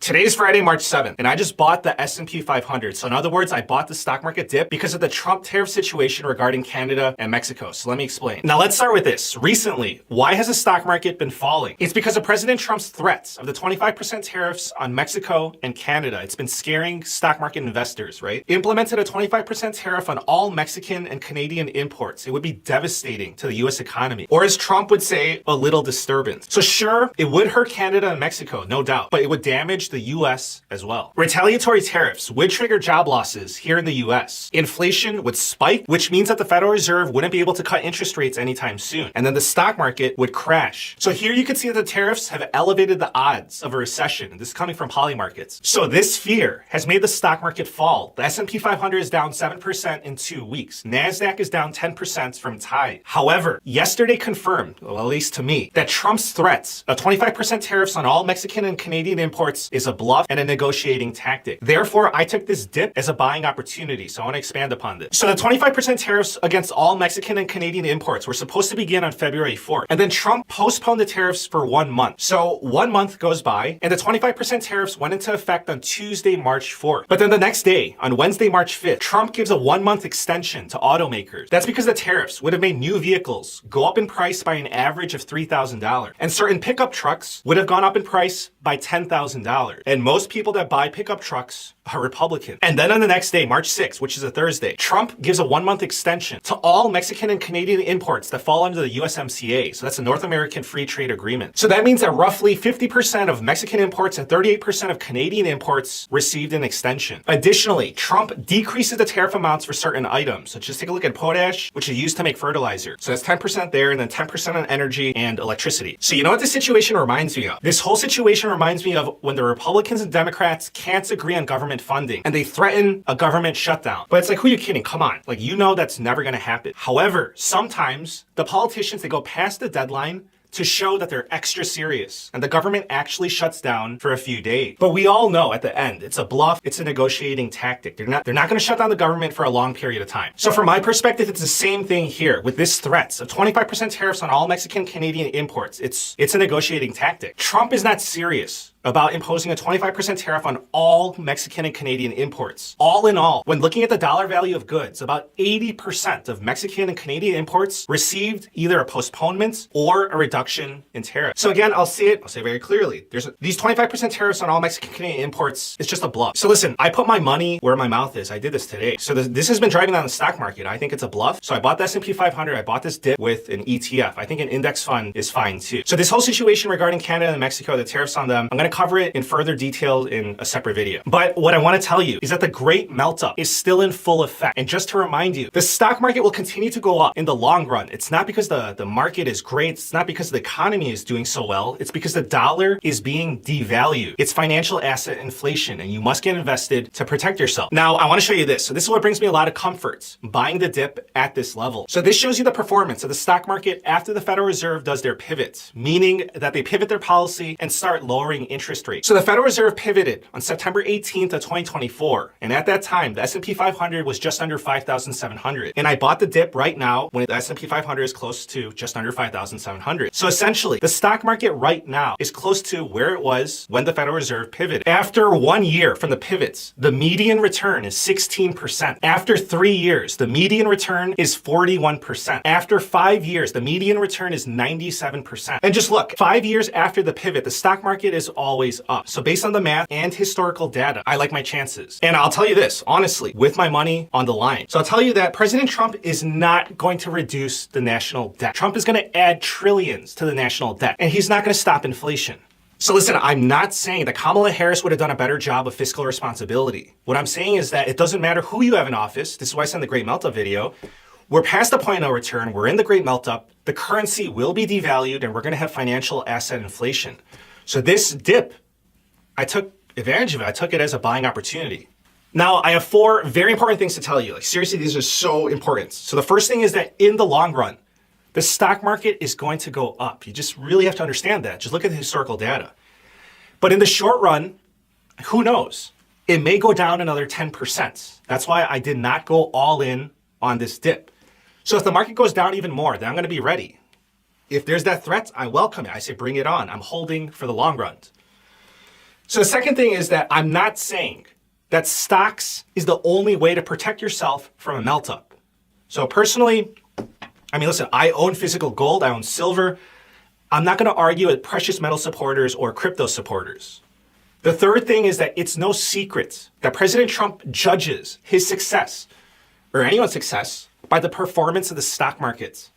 Today's Friday, March 7th, and I just bought the S&P 500. So in other words, I bought the stock market dip because of the Trump tariff situation regarding Canada and Mexico. So let me explain. Now let's start with this. Recently, why has the stock market been falling? It's because of President Trump's threats of the 25% tariffs on Mexico and Canada. It's been scaring stock market investors, right? Implemented a 25% tariff on all Mexican and Canadian imports. It would be devastating to the US economy. Or as Trump would say, a little disturbance. So sure, it would hurt Canada and Mexico, no doubt, but it would damage the US as well. Retaliatory tariffs would trigger job losses here in the US. Inflation would spike, which means that the Federal Reserve wouldn't be able to cut interest rates anytime soon. And then the stock market would crash. So here you can see that the tariffs have elevated the odds of a recession. This is coming from Polymarkets. So this fear has made the stock market fall. The S&P 500 is down 7% in 2 weeks. NASDAQ is down 10% from high. However, yesterday confirmed, well, at least to me, that Trump's threats of 25% tariffs on all Mexican and Canadian imports is a bluff and a negotiating tactic. Therefore, I took this dip as a buying opportunity. So I want to expand upon this. So the 25% tariffs against all Mexican and Canadian imports were supposed to begin on February 4th. And then Trump postponed the tariffs for 1 month. So 1 month goes by and the 25% tariffs went into effect on Tuesday, March 4th. But then the next day, on Wednesday, March 5th, Trump gives a 1 month extension to automakers. That's because the tariffs would have made new vehicles go up in price by an average of $3,000. And certain pickup trucks would have gone up in price by $10,000. And most people that buy pickup trucks are Republican. And then on the next day, March 6th, which is a Thursday, Trump gives a 1 month extension to all Mexican and Canadian imports that fall under the USMCA. So that's a North American Free Trade Agreement. So that means that roughly 50% of Mexican imports and 38% of Canadian imports received an extension. Additionally, Trump decreases the tariff amounts for certain items. So just take a look at potash, which is used to make fertilizer. So that's 10% there and then 10% on energy and electricity. So you know what this situation reminds me of? This whole situation reminds me of when the Republicans and Democrats can't agree on government funding and they threaten a government shutdown. But it's like, who are you kidding? Come on. Like, you know that's never going to happen. However, sometimes the politicians, they go past the deadline to show that they're extra serious and the government actually shuts down for a few days. But we all know at the end, it's a bluff, it's a negotiating tactic. They're not going to shut down the government for a long period of time. So from my perspective, it's the same thing here with this threats of 25% tariffs on all Mexican Canadian imports. It's a negotiating tactic. Trump is not serious about imposing a 25% tariff on all Mexican and Canadian imports. All in all, when looking at the dollar value of goods, about 80% of Mexican and Canadian imports received either a postponement or a reduction in tariff. So again, I'll say very clearly, these 25% tariffs on all Mexican and Canadian imports, it's just a bluff. So listen, I put my money where my mouth is. I did this today. So this has been driving down the stock market. I think it's a bluff. So I bought the S&P 500. I bought this dip with an ETF. I think an index fund is fine too. So this whole situation regarding Canada and Mexico, the tariffs on them, I'm going to cover it in further detail in a separate video. But what I want to tell you is that the great meltup is still in full effect. And just to remind you, the stock market will continue to go up in the long run. It's not because the market is great. It's not because the economy is doing so well. It's because the dollar is being devalued. It's financial asset inflation, and you must get invested to protect yourself. Now, I want to show you this. So this is what brings me a lot of comfort, buying the dip at this level. So this shows you the performance of the stock market after the Federal Reserve does their pivot, meaning that they pivot their policy and start lowering interest rates. So the Federal Reserve pivoted on September 18th of 2024. And at that time, the S&P 500 was just under 5,700. And I bought the dip right now when the S&P 500 is close to just under 5,700. So essentially, the stock market right now is close to where it was when the Federal Reserve pivoted. After 1 year from the pivots, the median return is 16%. After 3 years, the median return is 41%. After 5 years, the median return is 97%. And just look, 5 years after the pivot, the stock market is always up. So based on the math and historical data, I like my chances. And I'll tell you this, honestly, with my money on the line. So I'll tell you that President Trump is not going to reduce the national debt. Trump is going to add trillions to the national debt, and he's not going to stop inflation. So listen, I'm not saying that Kamala Harris would have done a better job of fiscal responsibility. What I'm saying is that it doesn't matter who you have in office. This is why I sent the Great Meltup video. We're past the point of no return. We're in the Great Meltup. The currency will be devalued, and we're going to have financial asset inflation. So this dip, I took advantage of it. I took it as a buying opportunity. Now, I have 4 very important things to tell you. Like, seriously, these are so important. So the first thing is that in the long run, the stock market is going to go up. You just really have to understand that. Just look at the historical data. But in the short run, who knows? It may go down another 10%. That's why I did not go all in on this dip. So if the market goes down even more, then I'm going to be ready. If there's that threat, I welcome it. I say, bring it on. I'm holding for the long run. So the second thing is that I'm not saying that stocks is the only way to protect yourself from a melt up. So personally, listen, I own physical gold, I own silver. I'm not going to argue with precious metal supporters or crypto supporters. The third thing is that it's no secret that President Trump judges his success, or anyone's success, by the performance of the stock markets.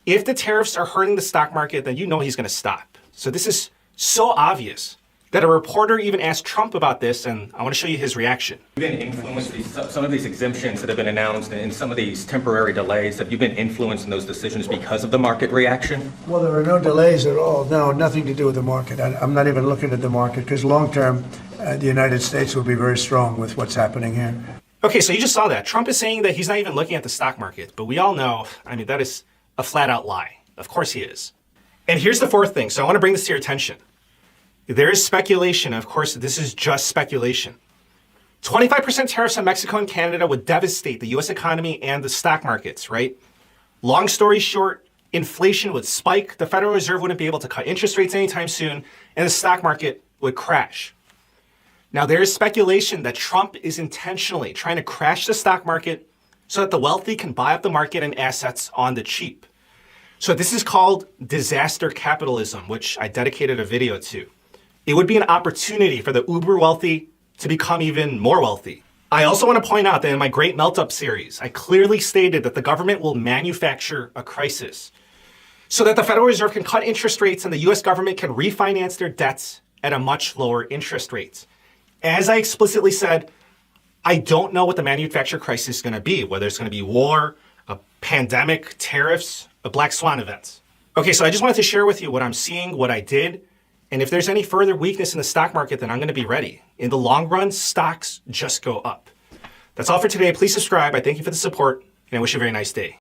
If the tariffs are hurting the stock market, then you know he's going to stop. So this is so obvious that a reporter even asked Trump about this, and I want to show you his reaction. You've been influenced, some of these exemptions that have been announced and some of these temporary delays, have you been influenced in those decisions because of the market reaction? Well, there are no delays at all. No, nothing to do with the market. I'm not even looking at the market because long term, the United States will be very strong with what's happening here. Okay, so you just saw that. Trump is saying that he's not even looking at the stock market, but we all know, that is a flat out lie. Of course he is. And here's the fourth thing. So I want to bring this to your attention. There is speculation. Of course, this is just speculation. 25% tariffs on Mexico and Canada would devastate the US economy and the stock markets, right? Long story short, inflation would spike, the Federal Reserve wouldn't be able to cut interest rates anytime soon, and the stock market would crash. Now, there is speculation that Trump is intentionally trying to crash the stock market so that the wealthy can buy up the market and assets on the cheap. So this is called disaster capitalism, which I dedicated a video to. It would be an opportunity for the uber wealthy to become even more wealthy. I also want to point out that in my Great Meltup series, I clearly stated that the government will manufacture a crisis so that the Federal Reserve can cut interest rates and the US government can refinance their debts at a much lower interest rate. As I explicitly said, I don't know what the manufacturer crisis is going to be, whether it's going to be war, a pandemic, tariffs, a black swan event. Okay, so I just wanted to share with you what I'm seeing, what I did, and if there's any further weakness in the stock market, then I'm going to be ready. In the long run, stocks just go up. That's all for today. Please subscribe. I thank you for the support, and I wish you a very nice day.